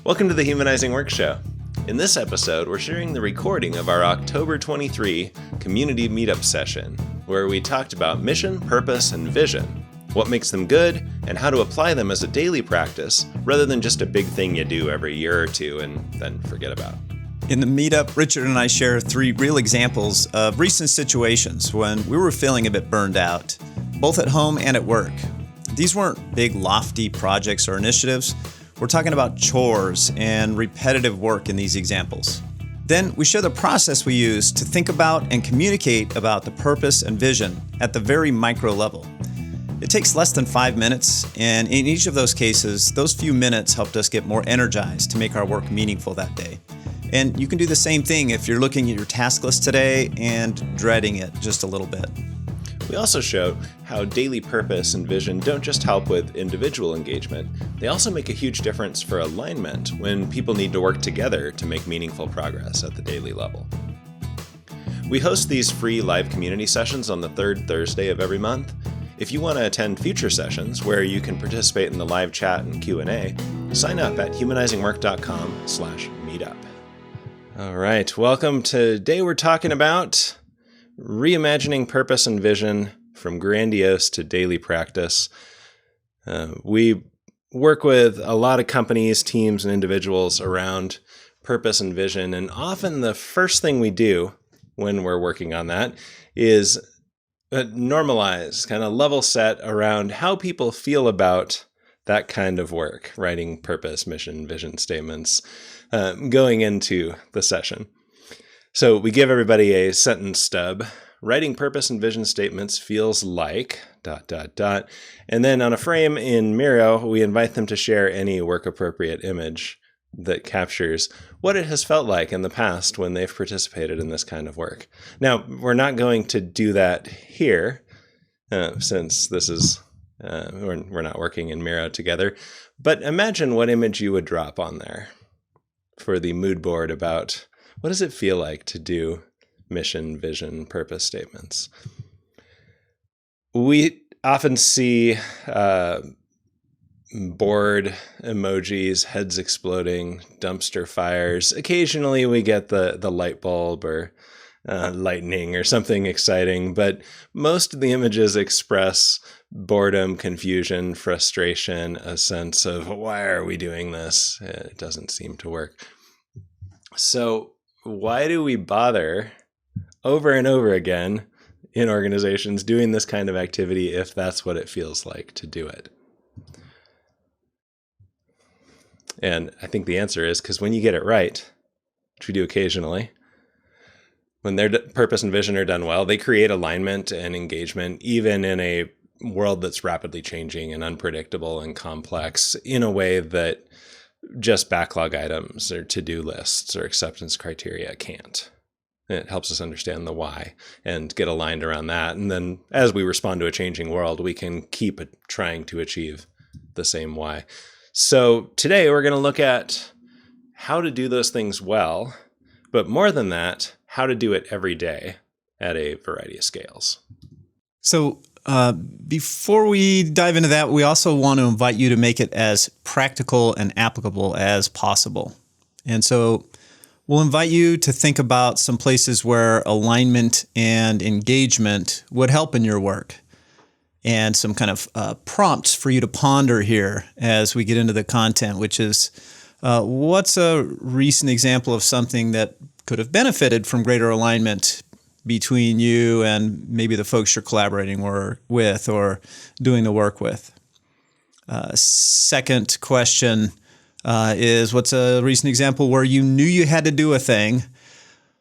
Welcome to the Humanizing Work Show. In this episode, we're sharing the recording of our October 23 community meetup session, where we talked about mission, purpose, and vision, what makes them good, and how to apply them as a daily practice, rather than just a big thing you do every year or two and then forget about. In the meetup, Richard and I share 3 real examples of recent situations when we were feeling a bit burned out, both at home and at work. These weren't big, lofty projects or initiatives. We're talking about chores and repetitive work in these examples. Then we share the process we use to think about and communicate about the purpose and vision at the very micro level. It takes less than 5 minutes, and in each of those cases, those few minutes helped us get more energized to make our work meaningful that day. And you can do the same thing if you're looking at your task list today and dreading it just a little bit. We also show how daily purpose and vision don't just help with individual engagement, they also make a huge difference for alignment when people need to work together to make meaningful progress at the daily level. We host these free live community sessions on the third Thursday of every month. If you want to attend future sessions where you can participate in the live chat and Q&A, sign up at humanizingwork.com/meetup. All right, welcome. Today we're talking about reimagining purpose and vision from grandiose to daily practice. We work with a lot of companies, teams, and individuals around purpose and vision, and often the first thing we do when we're working on that is normalize, kind of level set around how people feel about that kind of work, writing purpose, mission, vision statements, going into the session. So we give everybody a sentence stub. Writing purpose and vision statements feels like ... And then on a frame in Miro, we invite them to share any work-appropriate image that captures what it has felt like in the past when they've participated in this kind of work. Now, we're not going to do that here, since this is we're not working in Miro together. But imagine what image you would drop on there for the mood board about what does it feel like to do mission, vision, purpose statements. We often see bored emojis, heads exploding, dumpster fires. Occasionally we get the light bulb or lightning or something exciting, but most of the images express boredom, confusion, frustration, a sense of why are we doing this? It doesn't seem to work. So why do we bother over and over again in organizations doing this kind of activity if that's what it feels like to do it? And I think the answer is because when you get it right, which we do occasionally, when their purpose and vision are done well, they create alignment and engagement, even in a world that's rapidly changing and unpredictable and complex, in a way that just backlog items or to-do lists or acceptance criteria can't. It helps us understand the why and get aligned around that. And then as we respond to a changing world, we can keep trying to achieve the same why. So today we're going to look at how to do those things well, but more than that, how to do it every day at a variety of scales. So before we dive into that, we also want to invite you to make it as practical and applicable as possible. And so we'll invite you to think about some places where alignment and engagement would help in your work, and some kind of prompts for you to ponder here as we get into the content, which is what's a recent example of something that could have benefited from greater alignment between you and maybe the folks you're collaborating with or doing the work with. Second question is what's a recent example where you knew you had to do a thing,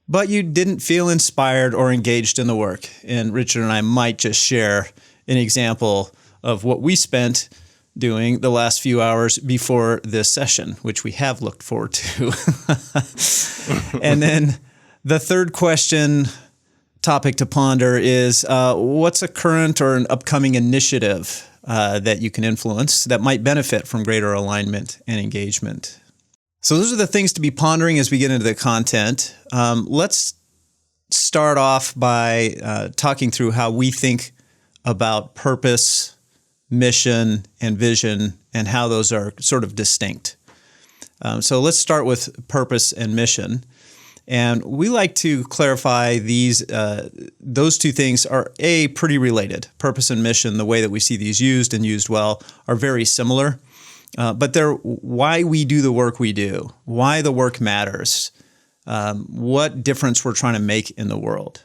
but you didn't feel inspired or engaged in the work? And Richard and I might just share an example of what we spent doing the last few hours before this session, which we have looked forward to. And then the third question, topic to ponder, is what's a current or an upcoming initiative that you can influence that might benefit from greater alignment and engagement? So those are the things to be pondering as we get into the content. Let's start off by talking through how we think about purpose, mission, and vision, and how those are sort of distinct. So let's start with purpose and mission. And we like to clarify those two things are pretty related. Purpose and mission, the way that we see these used and used well, are very similar. But they're why we do the work we do, why the work matters, what difference we're trying to make in the world.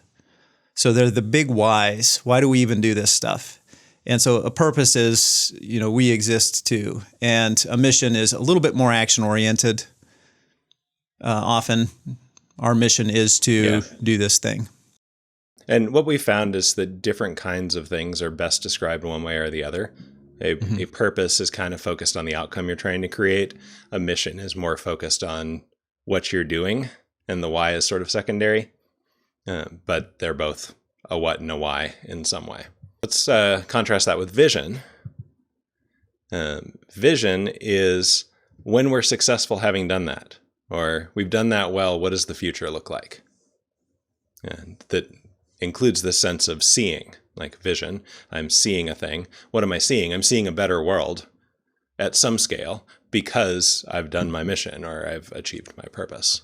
So they're the big whys. Why do we even do this stuff? And so a purpose is, we exist too. And a mission is a little bit more action-oriented. Often our mission is to do this thing. And what we found is that different kinds of things are best described one way or the other. A purpose is kind of focused on the outcome you're trying to create. A mission is more focused on what you're doing, and the why is sort of secondary. But they're both a what and a why in some way. Let's contrast that with vision. Vision is when we're successful having done that, or we've done that well, what does the future look like? And that includes the sense of seeing, like vision. I'm seeing a thing. What am I seeing? I'm seeing a better world at some scale because I've done my mission or I've achieved my purpose.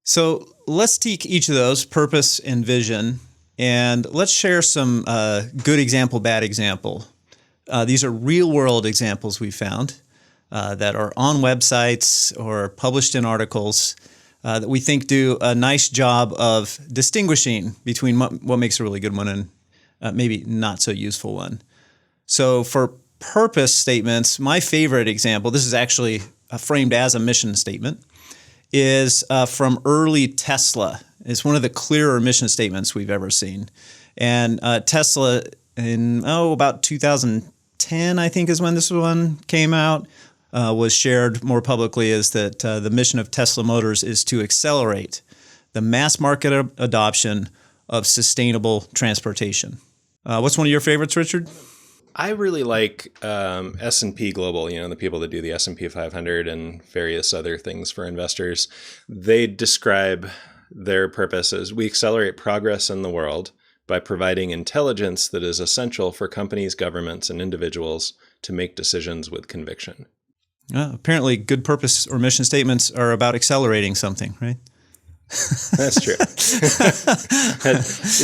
So let's take each of those, purpose and vision, and let's share some good example, bad example. These are real-world examples we found that are on websites or published in articles that we think do a nice job of distinguishing between what makes a really good one and maybe not so useful one. So for purpose statements, my favorite example, this is actually framed as a mission statement, is from early Tesla. It's one of the clearer mission statements we've ever seen. And Tesla in, about 2010, I think is when this one came out, was shared more publicly as that the mission of Tesla Motors is to accelerate the mass market adoption of sustainable transportation. What's one of your favorites, Richard? I really like S&P Global, the people that do the S&P 500 and various other things for investors. They describe their purpose as we accelerate progress in the world by providing intelligence that is essential for companies, governments, and individuals to make decisions with conviction. Apparently, good purpose or mission statements are about accelerating something, right? That's true.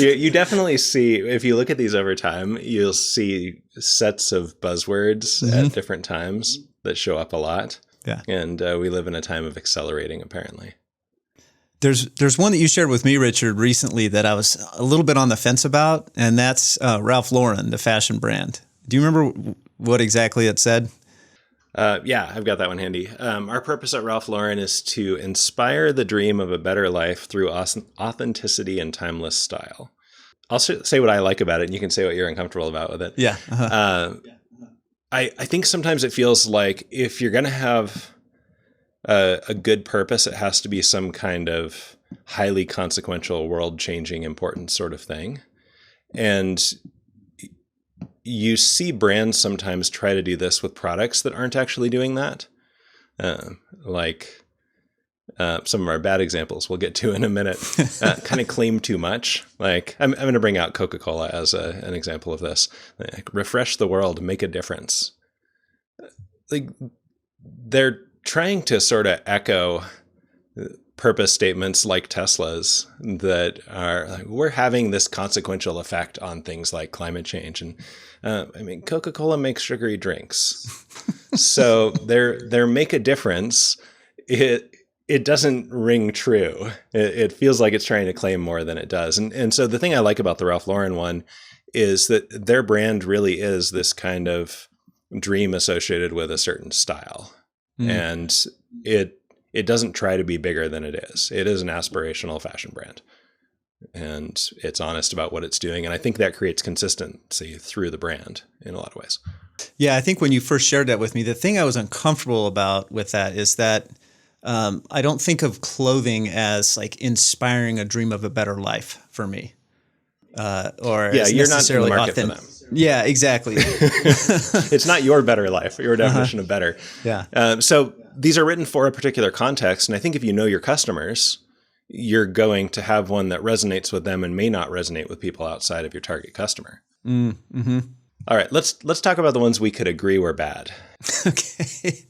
You definitely see, if you look at these over time, you'll see sets of buzzwords at different times that show up a lot. Yeah. And we live in a time of accelerating, apparently. There's one that you shared with me, Richard, recently that I was a little bit on the fence about, and that's Ralph Lauren, the fashion brand. Do you remember what exactly it said? Yeah, I've got that one handy. Our purpose at Ralph Lauren is to inspire the dream of a better life through authenticity and timeless style. I'll say what I like about it, and you can say what you're uncomfortable about with it. Yeah. I think sometimes it feels like if you're going to have a good purpose, it has to be some kind of highly consequential, world-changing, important sort of thing. And you see brands sometimes try to do this with products that aren't actually doing that. Some of our bad examples we'll get to in a minute, kind of claim too much. Like I'm going to bring out Coca-Cola as an example of this. Like, refresh the world, make a difference. Like they're trying to sort of echo purpose statements like Tesla's that are like, we're having this consequential effect on things like climate change. And Coca-Cola makes sugary drinks. So their make a difference, it doesn't ring true. It feels like it's trying to claim more than it does. And so the thing I like about the Ralph Lauren one is that their brand really is this kind of dream associated with a certain style. And it doesn't try to be bigger than it is. It is an aspirational fashion brand. And it's honest about what it's doing. And I think that creates consistency through the brand in a lot of ways. Yeah, I think when you first shared that with me, the thing I was uncomfortable about with that is that I don't think of clothing as like inspiring a dream of a better life for me. Or yeah, you're not in the market for them. Yeah, exactly. It's not your better life, your definition of better. Yeah. So these are written for a particular context. And I think if you know your customers, you're going to have one that resonates with them and may not resonate with people outside of your target customer. Mm-hmm. All right, let's talk about the ones we could agree were bad. Okay.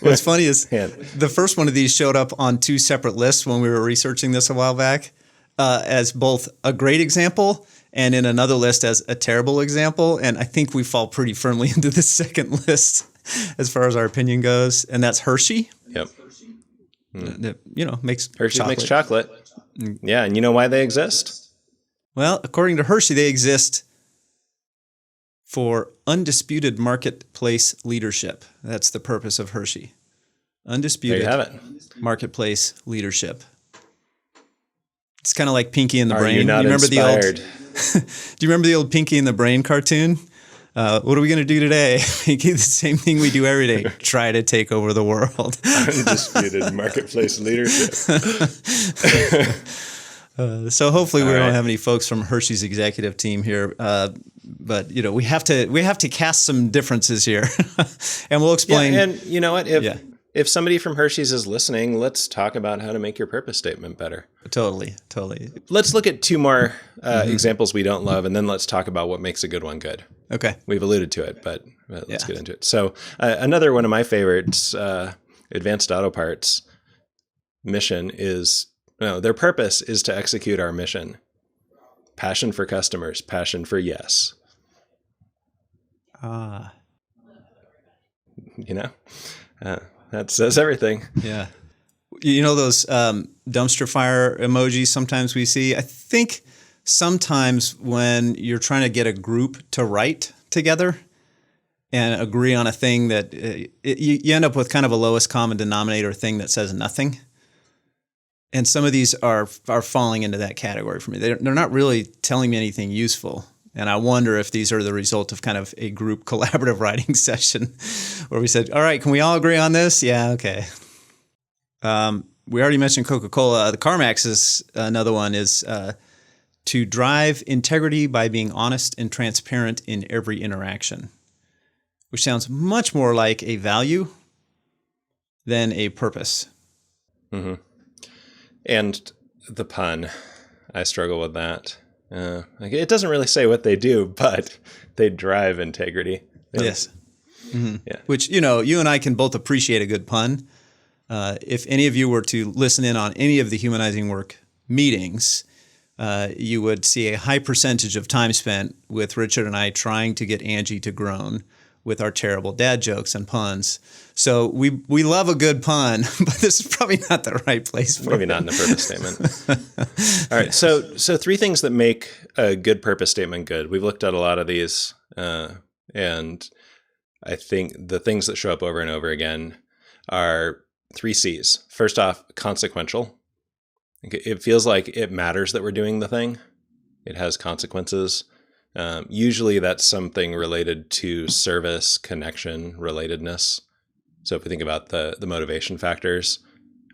What's funny is Yeah. the first one of these showed up on two separate lists when we were researching this a while back, as both a great example and in another list as a terrible example. And I think we fall pretty firmly into the second list as far as our opinion goes. And that's Hershey. Yep. That, makes Hershey chocolate. makes chocolate. Yeah, and you know why they exist? Well, according to Hershey, they exist for undisputed marketplace leadership. That's the purpose of Hershey. Undisputed There you have it. marketplace leadership. It's kind of like Pinky and the Brain. Are you not Do you remember inspired? Do you remember the old Pinky and the Brain cartoon? What are we going to do today? Pinky, the same thing we do every day. Try to take over the world. Undisputed marketplace leadership. So hopefully we All don't right. have any folks from Hershey's executive team here. But we have to cast some differences here, and we'll explain. Yeah, and you know what? If somebody from Hershey's is listening, let's talk about how to make your purpose statement better. Totally. Let's look at two more examples we don't love, and then let's talk about what makes a good one good. Okay. We've alluded to it, but let's get into it. So another one of my favorites, Advanced Auto Parts mission is, their purpose is to execute our mission. Passion for customers, passion for yes. That says everything. Yeah. Those dumpster fire emojis sometimes we see? I think sometimes when you're trying to get a group to write together and agree on a thing that you end up with kind of a lowest common denominator thing that says nothing. And some of these are falling into that category for me. They're not really telling me anything useful. And I wonder if these are the result of kind of a group collaborative writing session where we said, all right, can we all agree on this? Yeah, okay. We already mentioned Coca-Cola. The CarMax is another one, is to drive integrity by being honest and transparent in every interaction, which sounds much more like a value than a purpose. Mm-hmm. And the pun, I struggle with that. It doesn't really say what they do, but they drive integrity. Yes. Mm-hmm. Yeah. Which, you and I can both appreciate a good pun. If any of you were to listen in on any of the Humanizing Work meetings, you would see a high percentage of time spent with Richard and I trying to get Angie to groan with our terrible dad jokes and puns. So we love a good pun, but this is probably not the right place for Maybe it. not in the purpose statement. All right. So three things that make a good purpose statement good. We've looked at a lot of these, and I think the things that show up over and over again are 3 C's. First off, consequential. It feels like it matters that we're doing the thing. It has consequences. Usually that's something related to service, connection, relatedness. So if we think about the motivation factors,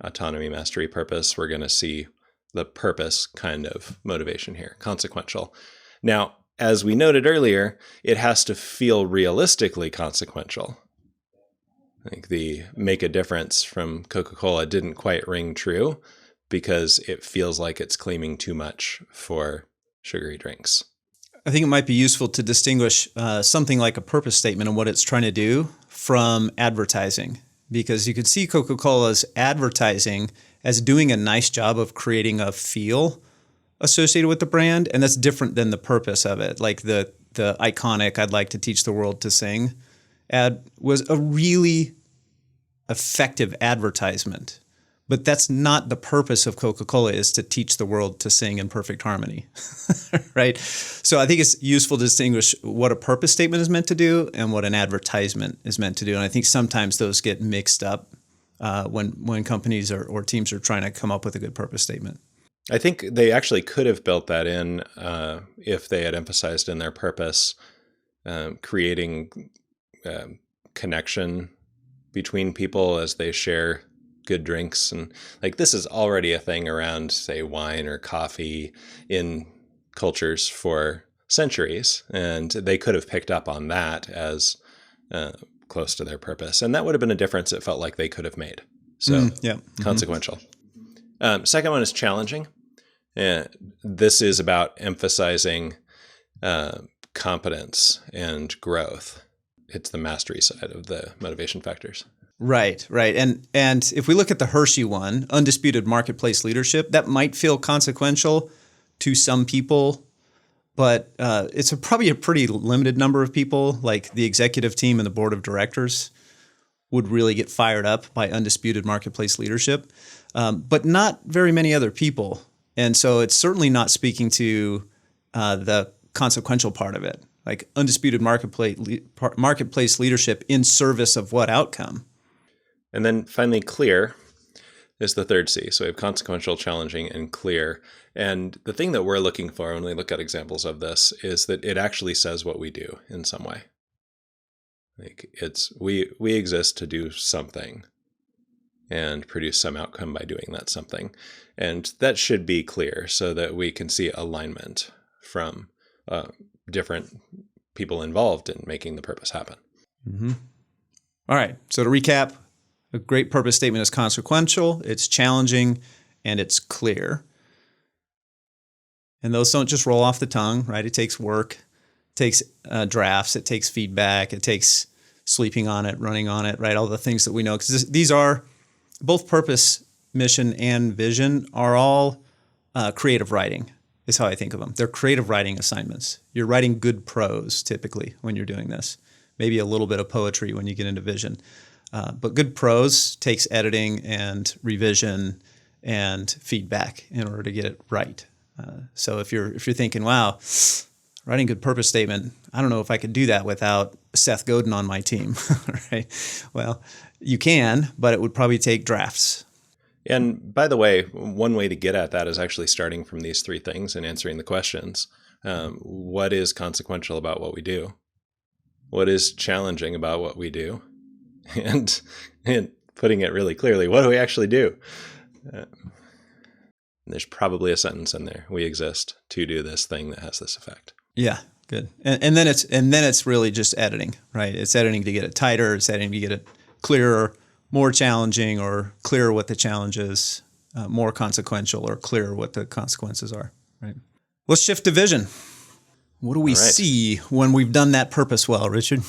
autonomy, mastery, purpose, we're going to see the purpose kind of motivation here, consequential. Now, as we noted earlier, it has to feel realistically consequential. I think the make a difference from Coca-Cola didn't quite ring true because it feels like it's claiming too much for sugary drinks. I think it might be useful to distinguish something like a purpose statement and what it's trying to do from advertising, because you could see Coca-Cola's advertising as doing a nice job of creating a feel associated with the brand, and that's different than the purpose of it. Like the iconic "I'd like to teach the world to sing" ad was a really effective advertisement. But that's not the purpose of Coca-Cola, is to teach the world to sing in perfect harmony, right? So I think it's useful to distinguish what a purpose statement is meant to do and what an advertisement is meant to do. And I think sometimes those get mixed up when companies or teams are trying to come up with a good purpose statement. I think they actually could have built that in if they had emphasized in their purpose creating connection between people as they share good drinks. And like, this is already a thing around, say, wine or coffee in cultures for centuries. And they could have picked up on that as close to their purpose. And that would have been a difference it felt like they could have made. So consequential. Second one is challenging. This is about emphasizing competence and growth. It's the mastery side of the motivation factors. Right, right. And if we look at the Hershey one, undisputed marketplace leadership, that might feel consequential to some people, but it's probably a pretty limited number of people, like the executive team and the board of directors would really get fired up by undisputed marketplace leadership, but not very many other people. And so it's certainly not speaking to the consequential part of it, like undisputed marketplace leadership in service of what outcome? And then finally, clear is the third C. So we have consequential, challenging, and clear. And the thing that we're looking for when we look at examples of this is that it actually says what we do in some way. Like we exist to do something and produce some outcome by doing that something. And that should be clear so that we can see alignment from different people involved in making the purpose happen. Mm-hmm. All right. So to recap, a great purpose statement is consequential, it's challenging, and it's clear. And those don't just roll off the tongue, right? It takes work, it takes drafts, it takes feedback, it takes sleeping on it, running on it, right? All the things that we know. Because these are both purpose, mission, and vision are all creative writing, is how I think of them. They're creative writing assignments. You're writing good prose typically when you're doing this. Maybe a little bit of poetry when you get into vision. But good prose takes editing and revision and feedback in order to get it right. So if you're thinking, wow, writing good purpose statement, I don't know if I could do that without Seth Godin on my team, right? Well, you can, but it would probably take drafts. And by the way, one way to get at that is actually starting from these three things and answering the questions. What is consequential about what we do? What is challenging about what we do? And putting it really clearly, what do we actually do? There's probably a sentence in there. We exist to do this thing that has this effect. Yeah, good. And then it's really just editing, right? It's editing to get it tighter. It's editing to get it clearer, more challenging, or clearer what the challenge is, more consequential, or clearer what the consequences are, right? Let's shift to vision. What do we see when we've done that purpose well, Richard?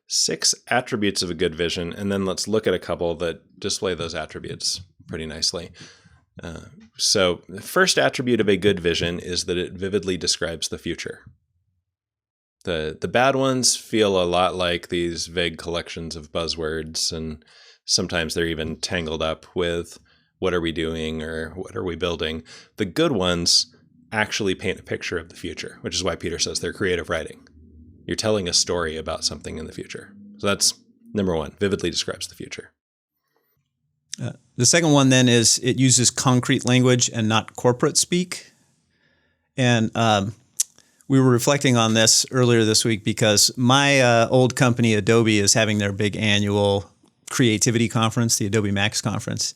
6 attributes of a good vision, and then let's look at a couple that display those attributes pretty nicely. So the first attribute of a good vision is that it vividly describes the future. The bad ones feel a lot like these vague collections of buzzwords, and sometimes they're even tangled up with what are we doing or what are we building. The good ones actually paint a picture of the future, which is why Peter says they're creative writing. You're telling a story about something in the future. So that's number 1, vividly describes the future. The second one then is it uses concrete language and not corporate speak. And we were reflecting on this earlier this week because my old company, Adobe, is having their big annual creativity conference, the Adobe Max conference.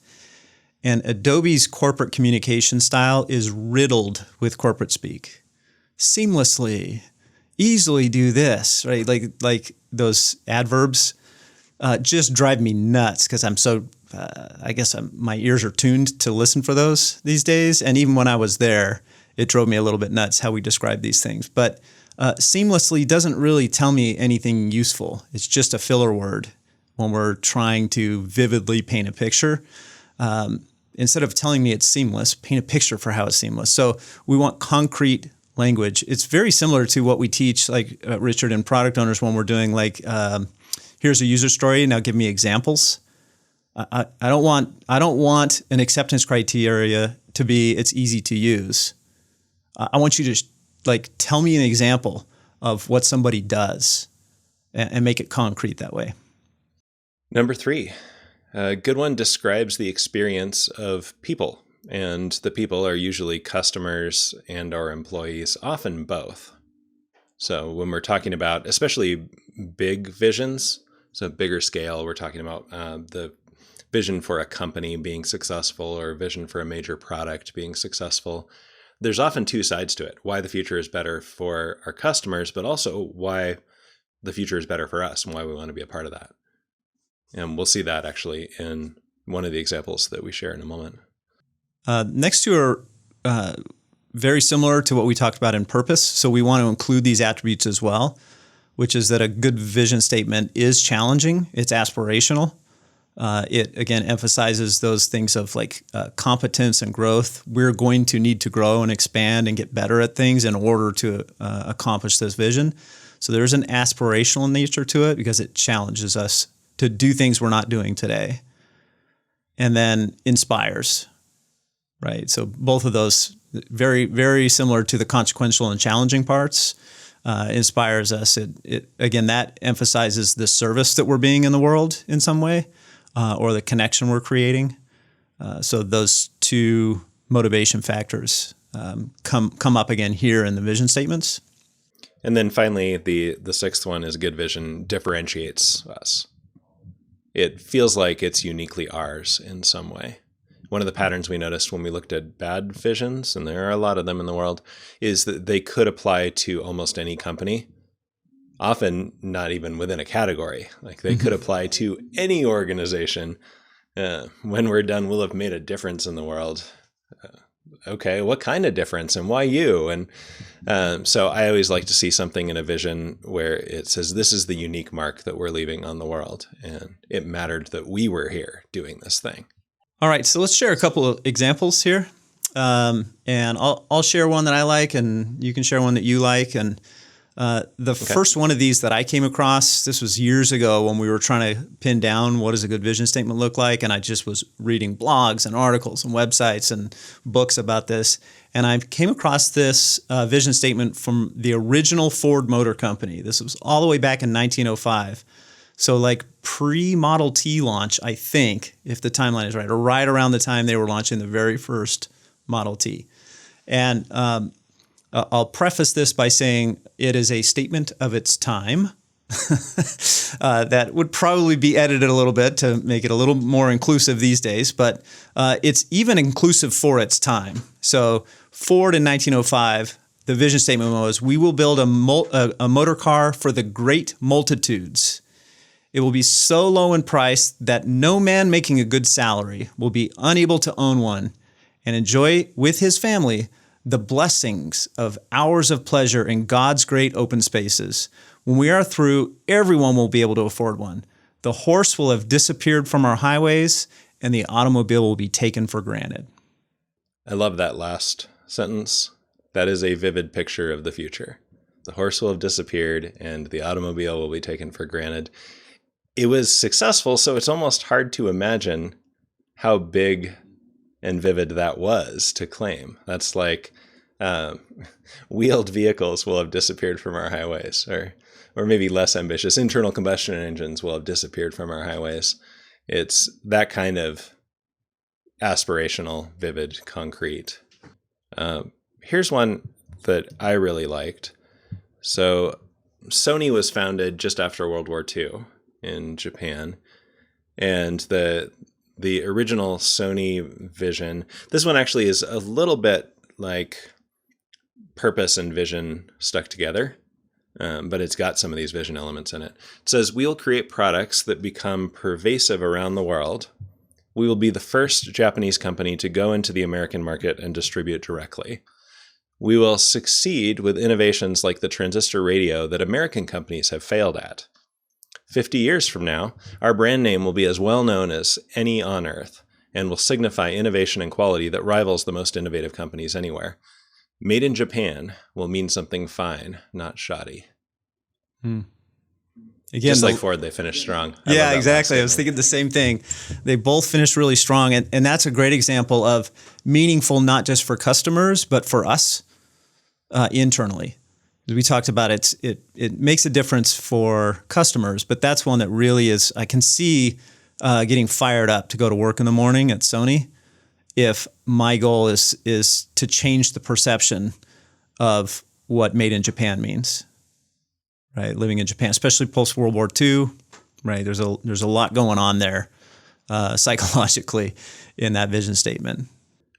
And Adobe's corporate communication style is riddled with corporate speak. Seamlessly, easily do this, right? Like those adverbs just drive me nuts because I'm so, my ears are tuned to listen for those these days. And even when I was there, it drove me a little bit nuts how we describe these things. But seamlessly doesn't really tell me anything useful. It's just a filler word when we're trying to vividly paint a picture. Instead of telling me it's seamless, paint a picture for how it's seamless. So we want concrete language. It's very similar to what we teach, like Richard and product owners, when we're doing here's a user story. Now give me examples. I don't want an acceptance criteria to be it's easy to use. I want you to tell me an example of what somebody does and make it concrete that way. Number 3, a good one describes the experience of people. And the people are usually customers and our employees, often both. So when we're talking about especially big visions, so bigger scale, we're talking about the vision for a company being successful or vision for a major product being successful. There's often 2 sides to it, why the future is better for our customers, but also why the future is better for us and why we want to be a part of that. And we'll see that actually in one of the examples that we share in a moment. Next 2 are very similar to what we talked about in purpose. So we want to include these attributes as well, which is that a good vision statement is challenging. It's aspirational. It, again, emphasizes those things of like competence and growth. We're going to need to grow and expand and get better at things in order to accomplish this vision. So there's an aspirational nature to it because it challenges us to do things we're not doing today. And then inspires, right? So both of those very, very similar to the consequential and challenging parts. Inspires us. It again, that emphasizes the service that we're being in the world in some way, or the connection we're creating. So those two motivation factors come up again here in the vision statements. And then finally, the sixth one is good vision differentiates us. It feels like it's uniquely ours in some way. One of the patterns we noticed when we looked at bad visions, and there are a lot of them in the world, is that they could apply to almost any company, often not even within a category. Like they could apply to any organization. When we're done, we'll have made a difference in the world. Okay, what kind of difference and why you? And so I always like to see something in a vision where it says, this is the unique mark that we're leaving on the world. And it mattered that we were here doing this thing. All right, so let's share a couple of examples here. And I'll share one that I like, and you can share one that you like. And first one of these that I came across, this was years ago when we were trying to pin down what does a good vision statement look like. And I just was reading blogs and articles and websites and books about this. And I came across this vision statement from the original Ford Motor Company. This was all the way back in 1905. So like pre-Model T launch, I think, if the timeline is right, or right around the time they were launching the very first Model T. And I'll preface this by saying it is a statement of its time. That would probably be edited a little bit to make it a little more inclusive these days, but it's even inclusive for its time. So Ford in 1905, the vision statement was, we will build a motor car for the great multitudes. It will be so low in price that no man making a good salary will be unable to own one and enjoy with his family the blessings of hours of pleasure in God's great open spaces. When we are through, everyone will be able to afford one. The horse will have disappeared from our highways, and the automobile will be taken for granted. I love that last sentence. That is a vivid picture of the future. The horse will have disappeared, and the automobile will be taken for granted. It was successful, so it's almost hard to imagine how big and vivid that was to claim. That's like wheeled vehicles will have disappeared from our highways, or maybe less ambitious, internal combustion engines will have disappeared from our highways. It's that kind of aspirational, vivid, concrete. Here's one that I really liked. So Sony was founded just after World War II in Japan, and the original Sony vision, this one actually is a little bit like purpose and vision stuck together, but it's got some of these vision elements in it. It says, we'll create products that become pervasive around the world. We will be the first Japanese company to go into the American market and distribute directly. We will succeed with innovations like the transistor radio that American companies have failed at. 50 years from now, our brand name will be as well known as any on Earth and will signify innovation and quality that rivals the most innovative companies anywhere. Made in Japan will mean something fine, not shoddy. Again, just like Ford, they finished strong. Yeah, exactly. I was thinking the same thing. They both finished really strong. And that's a great example of meaningful, not just for customers, but for us internally. We talked about it makes a difference for customers, but that's one that really is, I can see getting fired up to go to work in the morning at Sony if my goal is to change the perception of what made in Japan means, right? Living in Japan, especially post World War II, right? There's a lot going on there psychologically in that vision statement.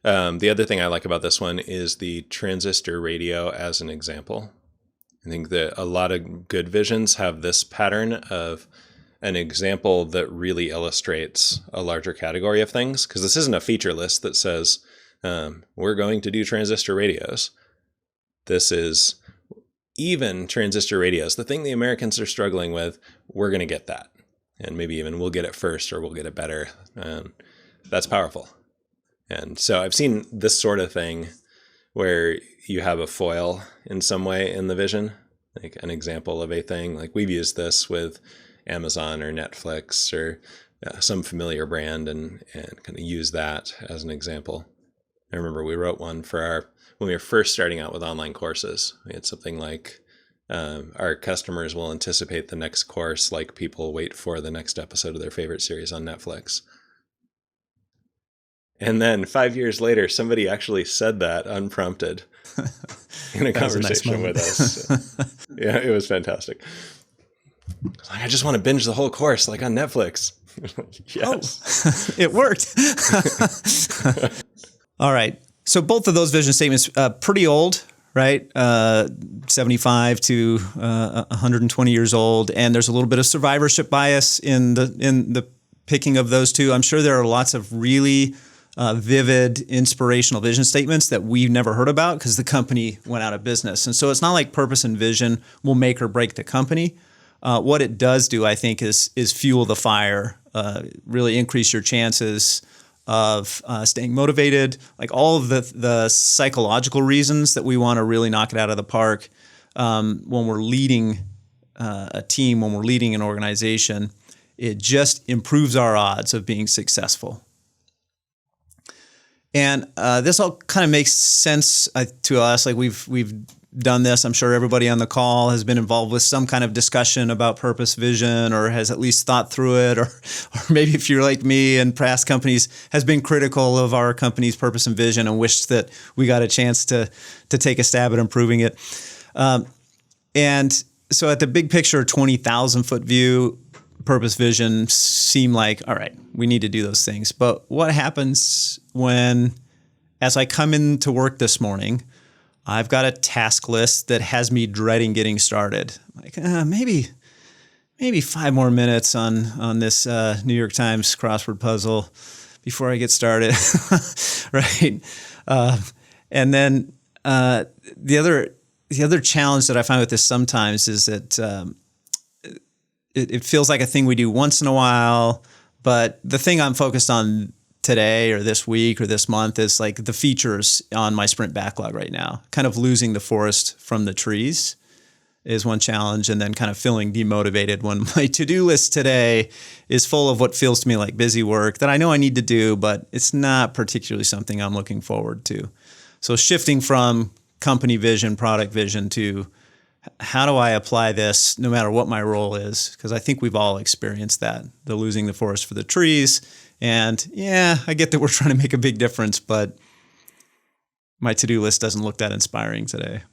The other thing I like about this one is the transistor radio as an example. I think that a lot of good visions have this pattern of an example that really illustrates a larger category of things, because this isn't a feature list that says, we're going to do transistor radios. This is even transistor radios, the thing the Americans are struggling with, we're going to get that. and maybe even we'll get it first or we'll get it better. And that's powerful. And so I've seen this sort of thing where you have a foil in some way in the vision, like an example of a thing. Like we've used this with Amazon or Netflix or some familiar brand and kind of use that as an example. I remember we wrote one for when we were first starting out with online courses. We had something like, our customers will anticipate the next course like people wait for the next episode of their favorite series on Netflix. And then 5 years later, somebody actually said that unprompted in a conversation with us. Yeah, it was fantastic. Like, I just want to binge the whole course like on Netflix. Yes. Oh, it worked. All right. So both of those vision statements, pretty old, right? 75 to 120 years old. And there's a little bit of survivorship bias in the picking of those two. I'm sure there are lots of really vivid, inspirational vision statements that we've never heard about because the company went out of business. And so it's not like purpose and vision will make or break the company. What it does do, I think, is fuel the fire, really increase your chances of staying motivated, like all of the psychological reasons that we want to really knock it out of the park when we're leading a team, when we're leading an organization. It just improves our odds of being successful. And this all kind of makes sense to us. Like we've done this. I'm sure everybody on the call has been involved with some kind of discussion about purpose, vision, or has at least thought through it. Or maybe if you're like me and past companies, has been critical of our company's purpose and vision and wished that we got a chance to take a stab at improving it. And so at the big picture, 20,000 foot view, purpose, vision seem like, all right, we need to do those things. But what happens when, as I come into work this morning, I've got a task list that has me dreading getting started. Like maybe 5 more minutes on this New York Times crossword puzzle before I get started, right? And then the other challenge that I find with this sometimes is that it feels like a thing we do once in a while, but the thing I'm focused on today or this week or this month is like the features on my sprint backlog right now. Kind of losing the forest from the trees is one challenge, and then kind of feeling demotivated when my to-do list today is full of what feels to me like busy work that I know I need to do, but it's not particularly something I'm looking forward to. So shifting from company vision, product vision to how do I apply this no matter what my role is? Because I think we've all experienced that, the losing the forest for the trees. And yeah, I get that we're trying to make a big difference, but my to-do list doesn't look that inspiring today.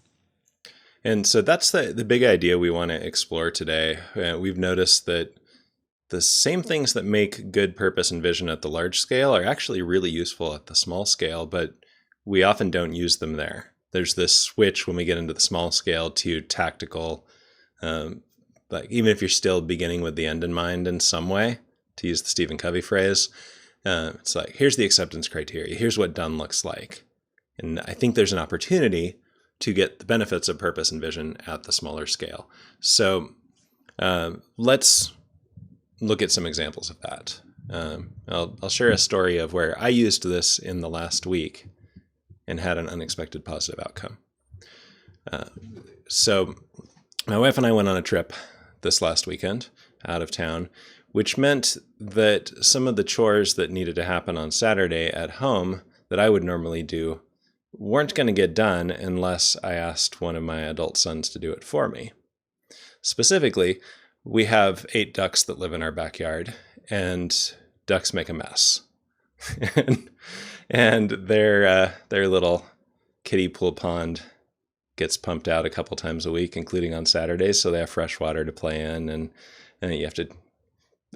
And so that's the big idea we want to explore today. We've noticed that the same things that make good purpose and vision at the large scale are actually really useful at the small scale, but we often don't use them there. There's this switch when we get into the small scale to tactical, like even if you're still beginning with the end in mind in some way, to use the Stephen Covey phrase, it's like, here's the acceptance criteria. Here's what done looks like. And I think there's an opportunity to get the benefits of purpose and vision at the smaller scale. So let's look at some examples of that. I'll share a story of where I used this in the last week and had an unexpected positive outcome. So my wife and I went on a trip this last weekend out of town, which meant that some of the chores that needed to happen on Saturday at home that I would normally do weren't going to get done unless I asked one of my adult sons to do it for me. Specifically, we have 8 ducks that live in our backyard, and ducks make a mess. And their little kiddie pool pond gets pumped out a couple times a week, including on Saturdays, so they have fresh water to play in, and you have to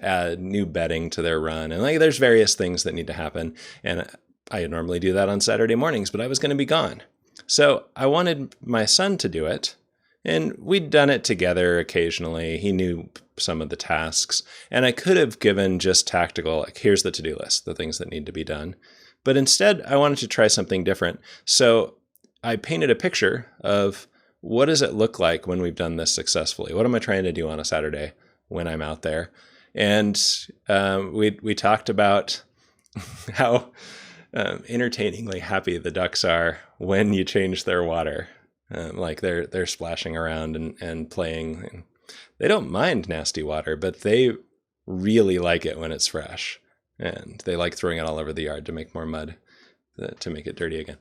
add new bedding to their run, and like there's various things that need to happen. And I normally do that on Saturday mornings, but I was going to be gone, so I wanted my son to do it, and we'd done it together occasionally. He knew some of the tasks, and I could have given just tactical, like here's the to-do list, the things that need to be done. But instead, I wanted to try something different. So I painted a picture of what does it look like when we've done this successfully? What am I trying to do on a Saturday when I'm out there? And we talked about how entertainingly happy the ducks are when you change their water. Like they're splashing around and playing. They don't mind nasty water, but they really like it when it's fresh. And they like throwing it all over the yard to make more mud, to make it dirty again.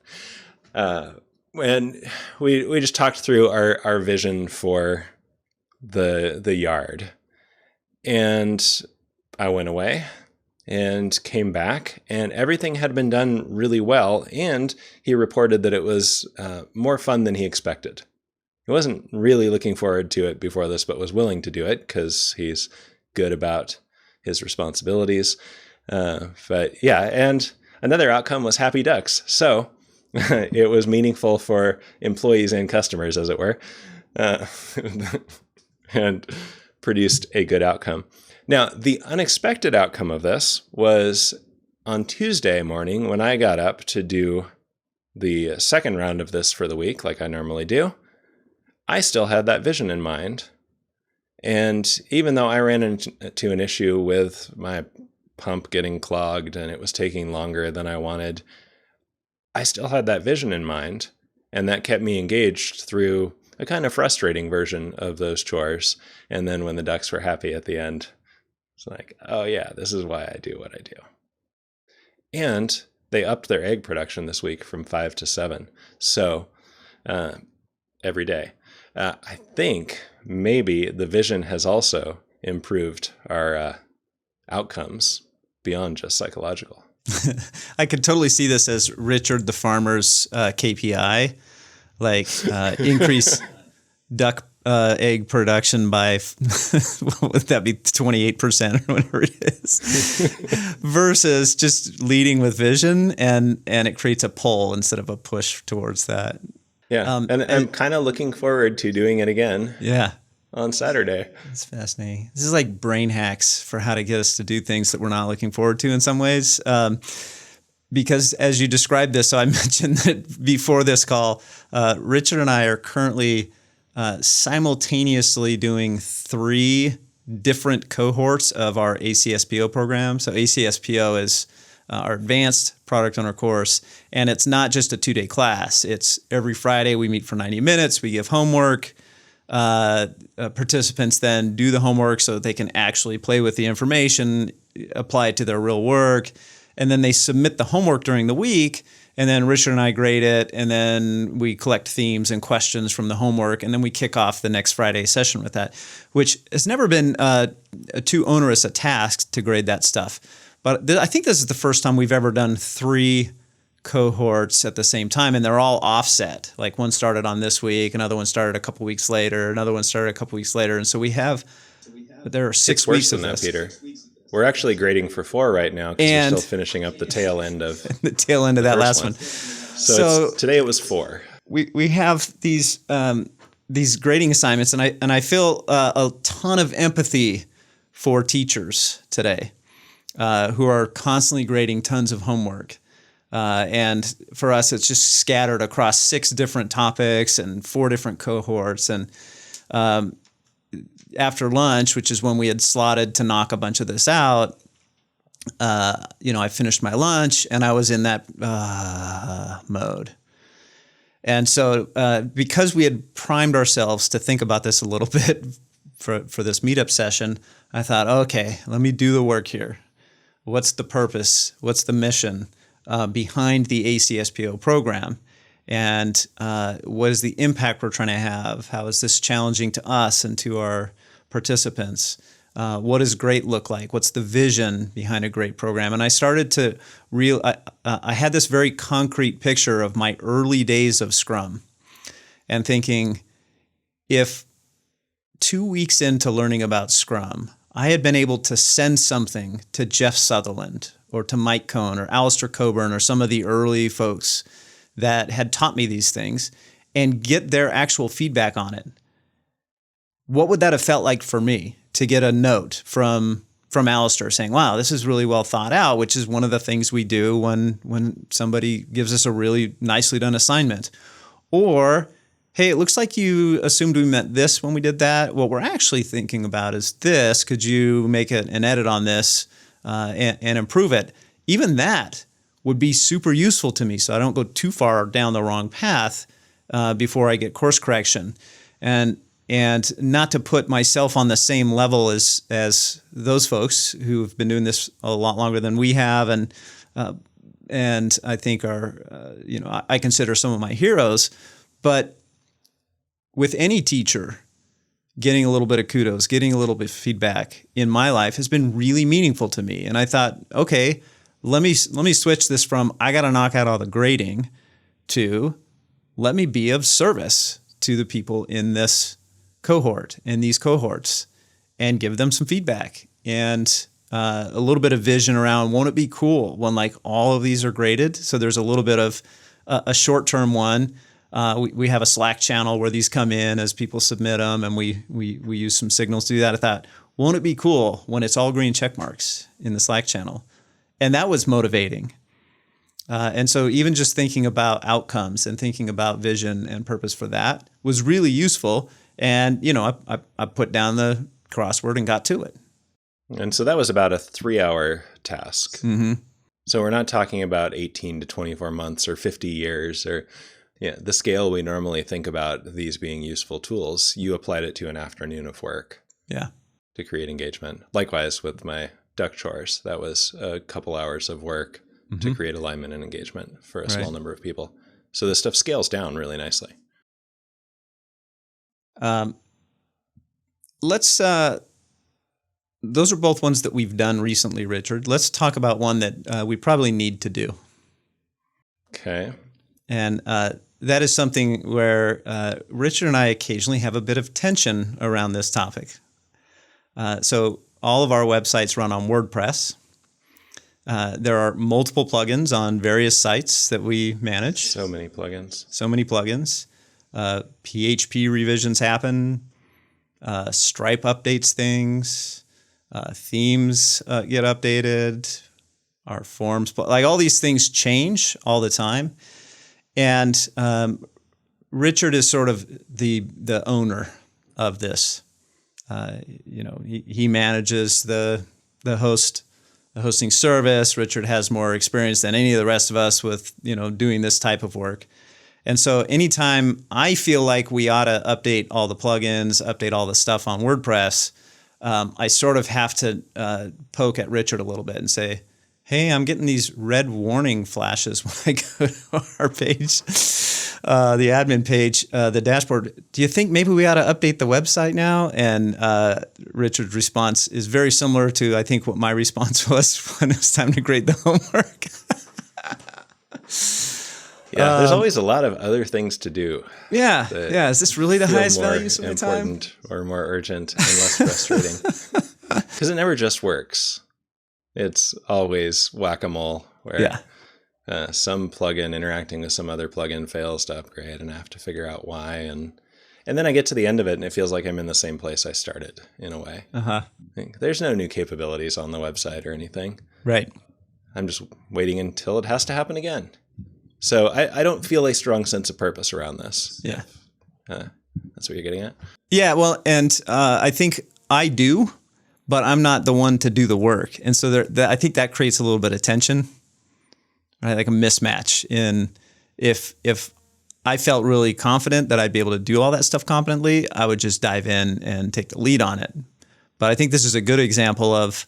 And we just talked through our vision for the yard. And I went away and came back, and everything had been done really well. And he reported that it was more fun than he expected. He wasn't really looking forward to it before this, but was willing to do it because he's good about his responsibilities. But yeah, and another outcome was happy ducks. So it was meaningful for employees and customers, as it were, and produced a good outcome. Now, the unexpected outcome of this was on Tuesday morning when I got up to do the second round of this for the week, like I normally do. I still had that vision in mind. And even though I ran into an issue with my pump getting clogged and it was taking longer than I wanted, I still had that vision in mind. And that kept me engaged through a kind of frustrating version of those chores. And then when the ducks were happy at the end, it's like, oh yeah, this is why I do what I do. And they upped their egg production this week from 5 to 7. So every day. I think maybe the vision has also improved our outcomes beyond just psychological. I could totally see this as Richard the farmer's KPI, like increase duck egg production by, what would that be, 28% or whatever it is, versus just leading with vision, and it creates a pull instead of a push towards that. Yeah, and I'm kind of looking forward to doing it again. Yeah. On Saturday. It's fascinating. This is like brain hacks for how to get us to do things that we're not looking forward to in some ways. Because as you described this, so I mentioned that before this call, Richard and I are currently simultaneously doing 3 different cohorts of our ACSPO program. So ACSPO is our advanced product owner course, and it's not just a 2-day class. It's every Friday we meet for 90 minutes, we give homework. Participants then do the homework so that they can actually play with the information, apply it to their real work, and then they submit the homework during the week, and then Richard and I grade it, and then we collect themes and questions from the homework, and then we kick off the next Friday session with that, which has never been too onerous a task to grade that stuff. But I think this is the first time we've ever done 3 cohorts at the same time, and they're all offset. Like one started on this week, another one started a couple weeks later, another one started a couple weeks later, and so there are 6 weeks of this. Peter. We're actually grading for 4 right now because we're still finishing up the tail end of that last one. So today it was 4. We have these grading assignments, and I feel a ton of empathy for teachers today who are constantly grading tons of homework. And for us, it's just scattered across 6 different topics and 4 different cohorts. And after lunch, which is when we had slotted to knock a bunch of this out, I finished my lunch and I was in that mode. And so because we had primed ourselves to think about this a little bit for this meetup session, I thought, okay, let me do the work here. What's the purpose? What's the mission behind the ACSPO program? And what is the impact we're trying to have? How is this challenging to us and to our participants? What does great look like? What's the vision behind a great program? And I started to I had this very concrete picture of my early days of Scrum and thinking, if 2 weeks into learning about Scrum, I had been able to send something to Jeff Sutherland or to Mike Cohn or Alistair Coburn or some of the early folks that had taught me these things and get their actual feedback on it, what would that have felt like for me to get a note from Alistair saying, wow, this is really well thought out, which is one of the things we do when somebody gives us a really nicely done assignment. Or, hey, it looks like you assumed we meant this when we did that. What we're actually thinking about is this. Could you make an edit on this and improve it? Even that would be super useful to me so I don't go too far down the wrong path before I get course correction. And not to put myself on the same level as those folks who've been doing this a lot longer than we have, and I think are I consider some of my heroes. But with any teacher, getting a little bit of kudos, getting a little bit of feedback in my life has been really meaningful to me. And I thought, okay, let me switch this from I got to knock out all the grading to let me be of service to the people in this cohort, in these cohorts, and give them some feedback and a little bit of vision around, won't it be cool when like all of these are graded? So there's a little bit of a short-term one. We have a Slack channel where these come in as people submit them, and we use some signals to do that. I thought, won't it be cool when it's all green check marks in the Slack channel? And that was motivating. And so even just thinking about outcomes and thinking about vision and purpose for that was really useful. And, I put down the crossword and got to it. And so that was about a 3-hour task. Mm-hmm. So we're not talking about 18 to 24 months or 50 years or the scale we normally think about these being useful tools. You applied it to an afternoon of work. Yeah. To create engagement. Likewise with my duck chores. That was a couple hours of work to create alignment and engagement for a small number of people. So this stuff scales down really nicely. Those are both ones that we've done recently, Richard. Let's talk about one that we probably need to do. Okay. And that is something where Richard and I occasionally have a bit of tension around this topic. So all of our websites run on WordPress. There are multiple plugins on various sites that we manage. So many plugins. PHP revisions happen. Stripe updates things. Themes get updated. Our forms, like all these things change all the time. And Richard is sort of the owner of this. He manages the hosting service. Richard has more experience than any of the rest of us with doing this type of work. And so anytime I feel like we ought to update all the plugins, update all the stuff on WordPress, I sort of have to poke at Richard a little bit and say, hey, I'm getting these red warning flashes when I go to our page, the admin page, the dashboard. Do you think maybe we ought to update the website now? And Richard's response is very similar to, I think, what my response was when it was time to grade the homework. Yeah, there's always a lot of other things to do. Yeah. Is this really the highest value of my time? Important or more urgent and less frustrating. Because it never just works. It's always whack-a-mole where some plugin interacting with some other plugin fails to upgrade and I have to figure out why. And then I get to the end of it and it feels like I'm in the same place I started in a way. There's no new capabilities on the website or anything. Right. I'm just waiting until it has to happen again. So I don't feel a strong sense of purpose around this. Yeah. That's what you're getting at? Yeah, well, and I think I do, but I'm not the one to do the work. And so I think that creates a little bit of tension, right? Like a mismatch in if I felt really confident that I'd be able to do all that stuff competently, I would just dive in and take the lead on it. But I think this is a good example of,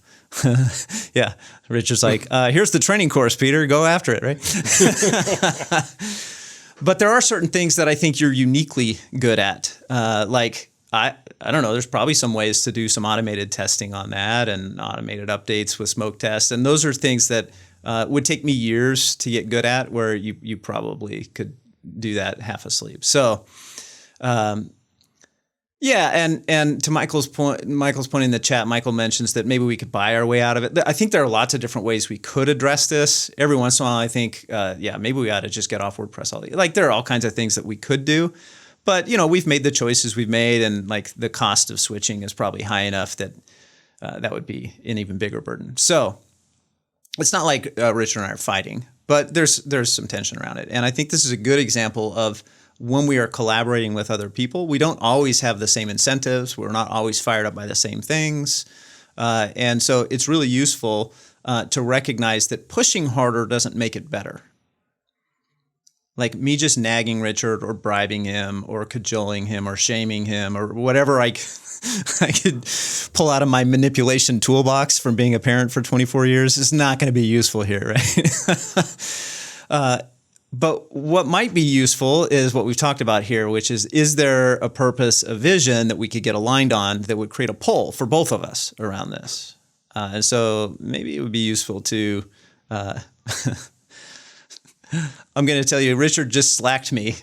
Richard's like, here's the training course, Peter, go after it, right? But there are certain things that I think you're uniquely good at. Like, I don't know, there's probably some ways to do some automated testing on that and automated updates with smoke tests. And those are things that would take me years to get good at, where you probably could do that half asleep. So, and to Michael's point in the chat, Michael mentions that maybe we could buy our way out of it. I think there are lots of different ways we could address this. Every once in a while, I think, maybe we ought to just get off WordPress all the. Like, there are all kinds of things that we could do, but we've made the choices we've made, and like the cost of switching is probably high enough that that would be an even bigger burden. So it's not like Richard and I are fighting, but there's some tension around it, and I think this is a good example of when we are collaborating with other people, we don't always have the same incentives. We're not always fired up by the same things. And so it's really useful to recognize that pushing harder doesn't make it better. Like me just nagging Richard or bribing him or cajoling him or shaming him or whatever I could pull out of my manipulation toolbox from being a parent for 24 years is not going to be useful here, right? But what might be useful is what we've talked about here, which is there a purpose, a vision that we could get aligned on that would create a pull for both of us around this? And so maybe it would be useful to, I'm going to tell you, Richard just slacked me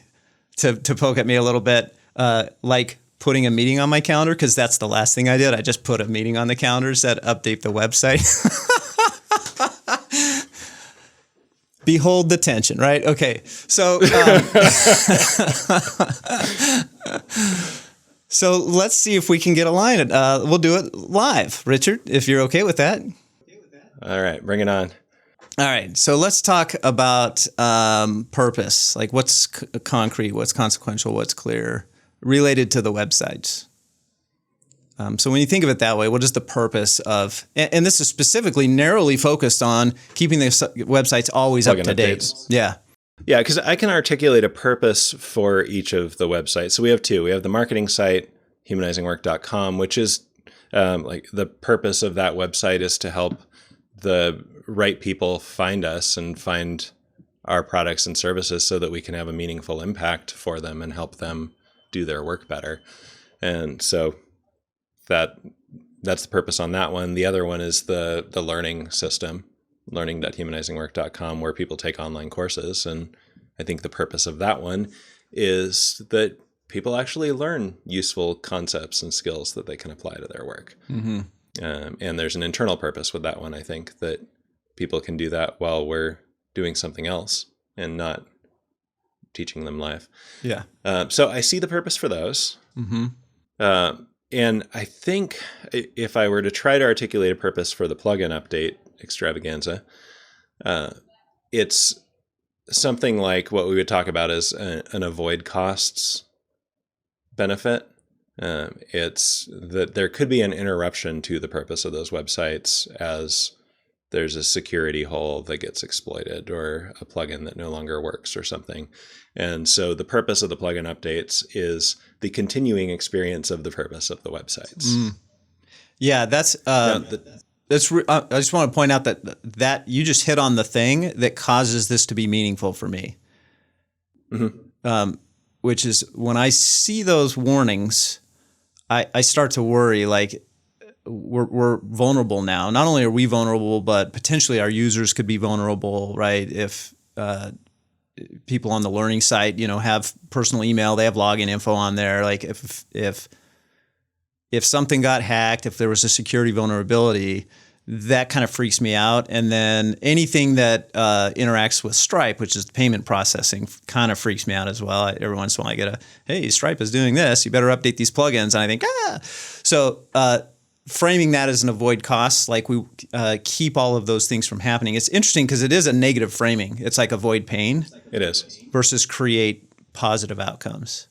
to poke at me a little bit, like putting a meeting on my calendar, because that's the last thing I did. I just put a meeting on the calendar, said update the website. Behold the tension, right? Okay, so so let's see if we can get aligned. We'll do it live, Richard, if you're okay with that. All right, bring it on. All right, so let's talk about purpose, like what's concrete, what's consequential, what's clear, related to the websites. So when you think of it that way, what is the purpose of, and this is specifically narrowly focused on keeping the websites always up to date. Yeah. Yeah, because I can articulate a purpose for each of the websites. So we have two. We have the marketing site, humanizingwork.com, which is like the purpose of that website is to help the right people find us and find our products and services so that we can have a meaningful impact for them and help them do their work better. And so that's the purpose on that one. The other one is the learning system, learning.humanizingwork.com, where people take online courses. And I think the purpose of that one is that people actually learn useful concepts and skills that they can apply to their work. Mm-hmm. And there's an internal purpose with that one. I think that people can do that while we're doing something else and not teaching them live. Yeah. So I see the purpose for those. Mm-hmm. And I think if I were to try to articulate a purpose for the plugin update extravaganza, it's something like what we would talk about as an avoid costs benefit. It's that there could be an interruption to the purpose of those websites as there's a security hole that gets exploited or a plugin that no longer works or something. And so the purpose of the plugin updates is the continuing experience of the purpose of the websites. Mm. Yeah, that's I just want to point out that you just hit on the thing that causes this to be meaningful for me. Mm-hmm. Which is when I see those warnings, I start to worry, like we're vulnerable now. Not only are we vulnerable, but potentially our users could be vulnerable, right? If people on the learning site, have personal email, they have login info on there. Like if something got hacked, if there was a security vulnerability, that kind of freaks me out. And then anything that interacts with Stripe, which is the payment processing, kind of freaks me out as well. Every once in a while I get hey, Stripe is doing this, you better update these plugins. And I think, So framing that as an avoid costs, like we keep all of those things from happening. It's interesting because it is a negative framing. It's like avoid pain. It is. Versus create positive outcomes.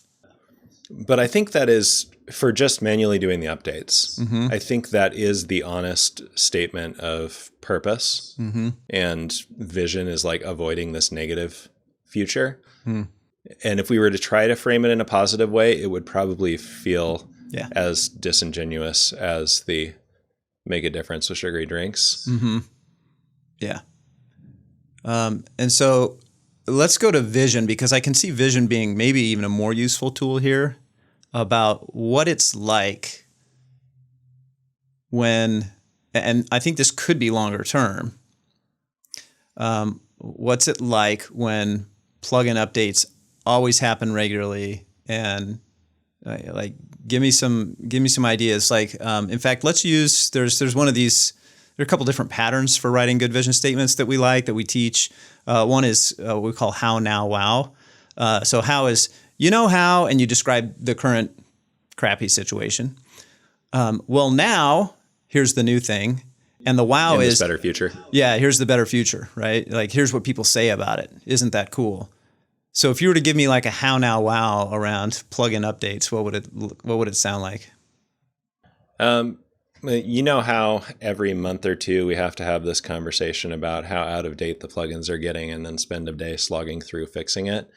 But I think that is for just manually doing the updates. Mm-hmm. I think that is the honest statement of purpose. Mm-hmm. And vision is like avoiding this negative future. Mm. And if we were to try to frame it in a positive way, it would probably feel as disingenuous as the make a difference with sugary drinks. Mm-hmm. Yeah. And so let's go to vision, because I can see vision being maybe even a more useful tool here about what it's like when, and I think this could be longer term. What's it like when plugin updates always happen regularly, and like give me some ideas. Like in fact, let's use there's one of these. There are a couple different patterns for writing good vision statements that we like, that we teach. One is what we call how, now, wow. So how is how, and you describe the current crappy situation. Well, now here's the new thing, and the wow is better future. Yeah, here's the better future, right? Like here's what people say about it. Isn't that cool? So if you were to give me like a how now wow around plugin updates, what would it sound like? You know how every month or two we have to have this conversation about how out of date the plugins are getting and then spend a day slogging through fixing it.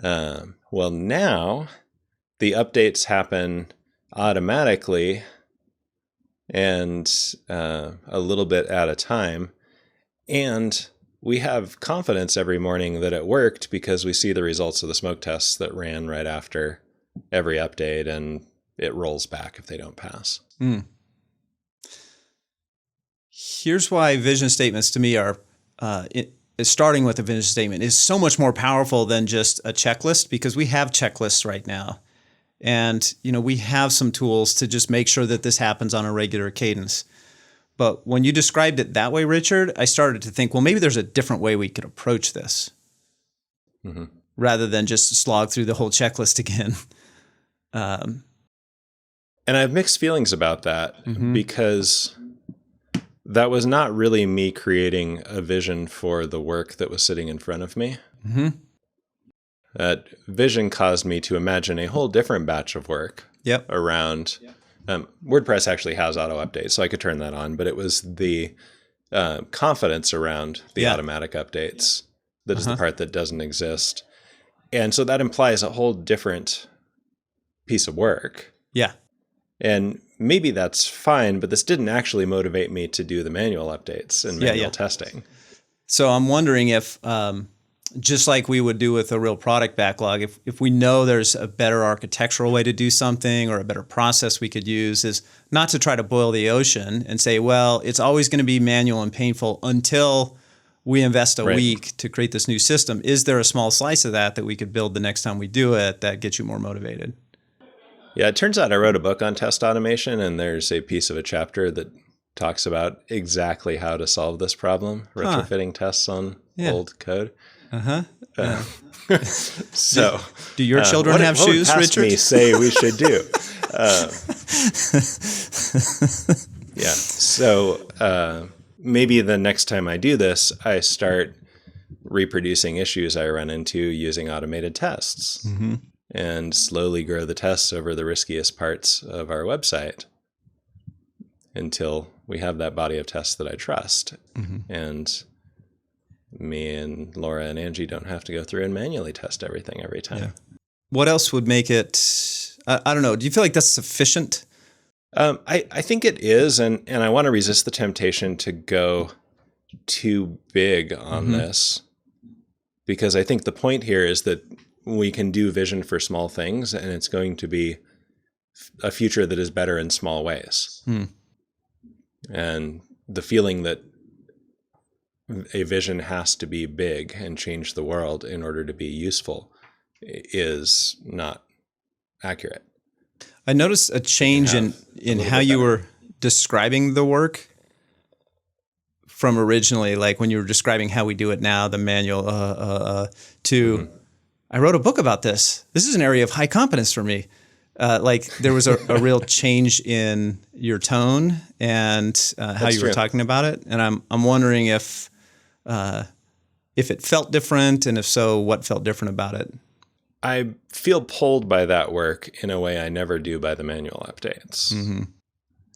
Well, now the updates happen automatically and a little bit at a time. And we have confidence every morning that it worked because we see the results of the smoke tests that ran right after every update, and it rolls back if they don't pass. Here's why vision statements to me are, starting with a vision statement is so much more powerful than just a checklist, because we have checklists right now. And, we have some tools to just make sure that this happens on a regular cadence. But when you described it that way, Richard, I started to think, well, maybe there's a different way we could approach this rather than just slog through the whole checklist again. And I have mixed feelings about that because that was not really me creating a vision for the work that was sitting in front of me. That vision caused me to imagine a whole different batch of work around. WordPress actually has auto updates, so I could turn that on, but it was the confidence around the automatic updates that is the part that doesn't exist. And so that implies a whole different piece of work. Yeah. And maybe that's fine, but this didn't actually motivate me to do the manual updates and manual testing. So I'm wondering if, just like we would do with a real product backlog, if we know there's a better architectural way to do something or a better process we could use, is not to try to boil the ocean and say, well, it's always going to be manual and painful until we invest a week to create this new system. Is there a small slice of that we could build the next time we do it that gets you more motivated? Yeah, it turns out I wrote a book on test automation, and there's a piece of a chapter that talks about exactly how to solve this problem, retrofitting tests on old code. So, do your children have shoes, what would Richard? Me say we should do. So maybe the next time I do this, I start reproducing issues I run into using automated tests. And slowly grow the tests over the riskiest parts of our website until we have that body of tests that I trust. And me and Laura and Angie don't have to go through and manually test everything every time. What else would make it, I don't know, do you feel like that's sufficient? I think it is, and I want to resist the temptation to go too big on this, because I think the point here is that we can do vision for small things, and it's going to be a future that is better in small ways. And the feeling that a vision has to be big and change the world in order to be useful is not accurate. I noticed a change in how you were describing the work from originally, like when you were describing how we do it now, the manual, to... I wrote a book about this. This is an area of high competence for me. Like there was a real change in your tone and how you were talking about it. And I'm wondering if it felt different, and if so, what felt different about it? I feel pulled by that work in a way I never do by the manual updates.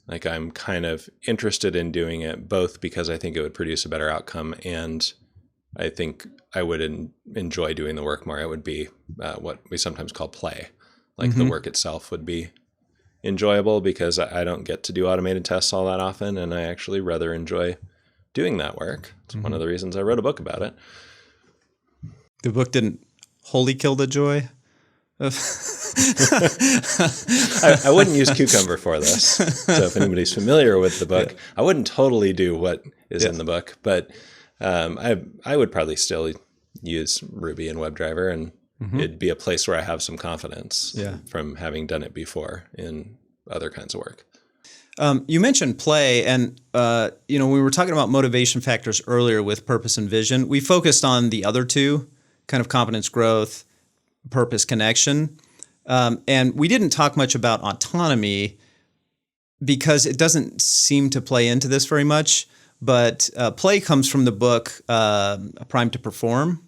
Like I'm kind of interested in doing it both because I think it would produce a better outcome, and I think I would enjoy doing the work more. It would be what we sometimes call play. Like the work itself would be enjoyable because I don't get to do automated tests all that often, and I actually rather enjoy doing that work. It's one of the reasons I wrote a book about it. The book didn't wholly kill the joy of... I wouldn't use cucumber for this. So if anybody's familiar with the book, I wouldn't totally do what is in the book, but I would probably still use Ruby and WebDriver, and it'd be a place where I have some confidence from having done it before in other kinds of work. You mentioned play, and we were talking about motivation factors earlier with purpose and vision. We focused on the other two, kind of competence growth, purpose connection, and we didn't talk much about autonomy because it doesn't seem to play into this very much. But play comes from the book Prime to Perform.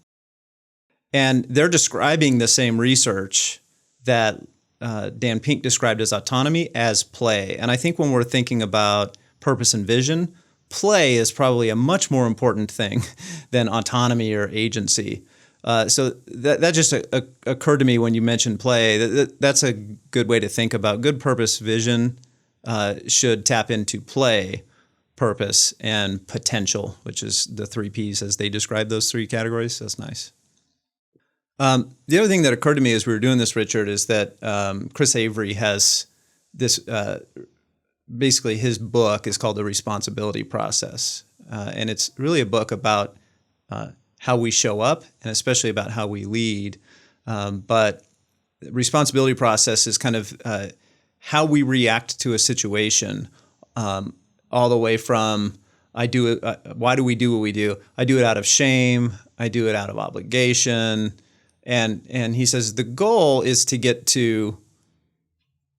And they're describing the same research that Dan Pink described as autonomy as play. And I think when we're thinking about purpose and vision, play is probably a much more important thing than autonomy or agency. So that just occurred to me when you mentioned play. That's a good way to think about good purpose vision should tap into play, purpose, and potential, which is the 3 Ps as they describe those 3 categories. That's nice. The other thing that occurred to me as we were doing this, Richard, is that Chris Avery has this, basically his book is called The Responsibility Process. And it's really a book about how we show up and especially about how we lead. But the responsibility process is kind of how we react to a situation, all the way from why do we do what we do? I do it out of shame. I do it out of obligation. And he says the goal is to get to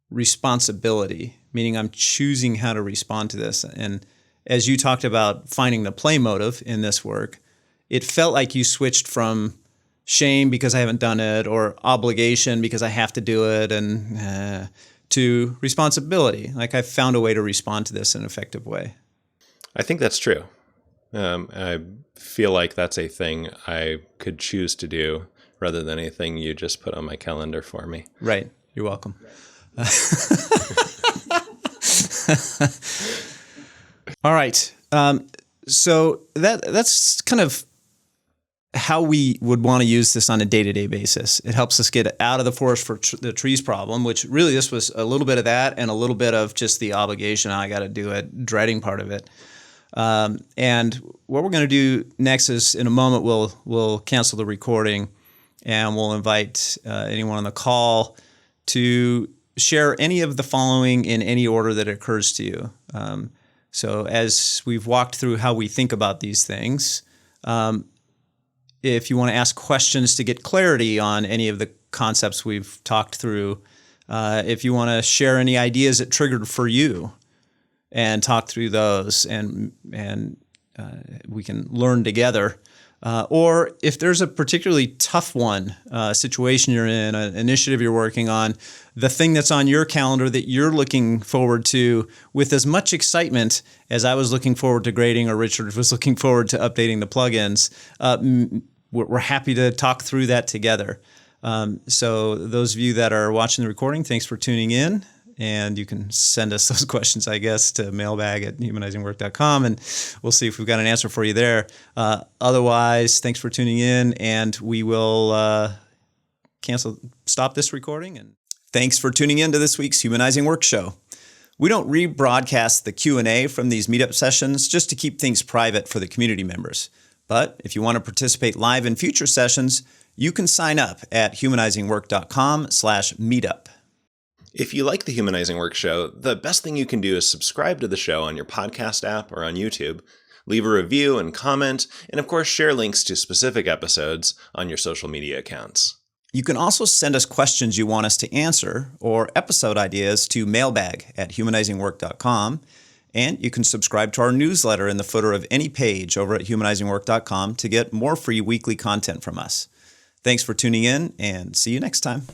responsibility, meaning I'm choosing how to respond to this. And as you talked about finding the play motive in this work, it felt like you switched from shame because I haven't done it or obligation because I have to do it and to responsibility. Like I found a way to respond to this in an effective way. I think that's true. I feel like that's a thing I could choose to do rather than anything you just put on my calendar for me. Right. You're welcome. All right. So that's kind of how we would want to use this on a day-to-day basis. It helps us get out of the forest for the trees problem, which really this was a little bit of that and a little bit of just the obligation, I got to do it, dreading part of it. And what we're going to do next is in a moment we'll cancel the recording and we'll invite anyone on the call to share any of the following in any order that occurs to you. So as we've walked through how we think about these things, if you want to ask questions to get clarity on any of the concepts we've talked through, if you want to share any ideas that triggered for you and talk through those and we can learn together. Or if there's a particularly tough one, situation you're in, an initiative you're working on, the thing that's on your calendar that you're looking forward to with as much excitement as I was looking forward to grading or Richard was looking forward to updating the plugins, we're happy to talk through that together. So those of you that are watching the recording, thanks for tuning in. And you can send us those questions, I guess, to mailbag at humanizingwork.com, and we'll see if we've got an answer for you there. Otherwise, thanks for tuning in, and we will stop this recording. And thanks for tuning in to this week's Humanizing Work Show. We don't rebroadcast the Q&A from these meetup sessions just to keep things private for the community members. But if you want to participate live in future sessions, you can sign up at humanizingwork.com/meetup. If you like the Humanizing Work Show, the best thing you can do is subscribe to the show on your podcast app or on YouTube, leave a review and comment, and of course share links to specific episodes on your social media accounts. You can also send us questions you want us to answer or episode ideas to mailbag at humanizingwork.com, and you can subscribe to our newsletter in the footer of any page over at humanizingwork.com to get more free weekly content from us. Thanks for tuning in, and see you next time.